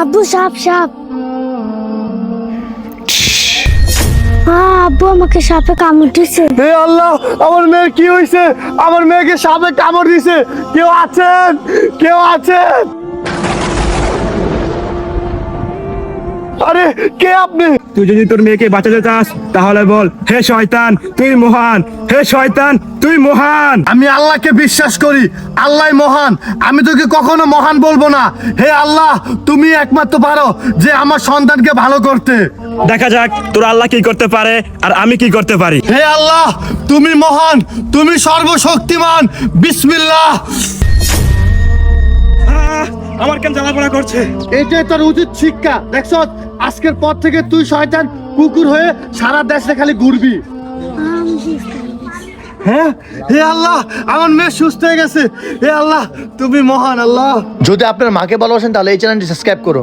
আব্বু সাপ সাপ। আব্বু আমাকে সাপে কামড় দিছে। হে আল্লাহ, আমার মেয়ের কি হয়েছে? আমার মেয়েকে সাপে কামড় দিছে। কেউ আছেন? কেউ আছেন? আরে কে আপনি? তুই যদি তোর মেয়েকে বাঁচাতে চাস তাহলে বল, হে শয়তান তুই মহান, হে শয়তান তুই মহান। আমি আল্লাহকে বিশ্বাস করি, আল্লাহ মহান, আমি তোকে কখনো মহান বলবো না। হে আল্লাহ, তুমি একমাত্র পারো যে আমার সন্তানকে ভালো করতে। দেখা যাক তোর আল্লাহ কি করতে পারে আর আমি কি করতে পারি। হে আল্লাহ, তুমি মহান, তুমি সর্বশক্তিমান। বিসমিল্লাহ। আমার কেন জ্বালাপোড়া করছে? এটাই তোর উচিত শিক্ষা। দেখছ, আজকের পর থেকে তুই শয়তান কুকুর হয়ে সারা দেশে খালি ঘুরবি। হ্যাঁ, হে আল্লাহ, আমার মেয়ে সুস্থ হয়ে গেছে। হে আল্লাহ, তুমি মহান আল্লাহ। যদি আপনার মাকে ভালোবাসেন তাহলে এই চ্যানেলটি সাবস্ক্রাইব করুন।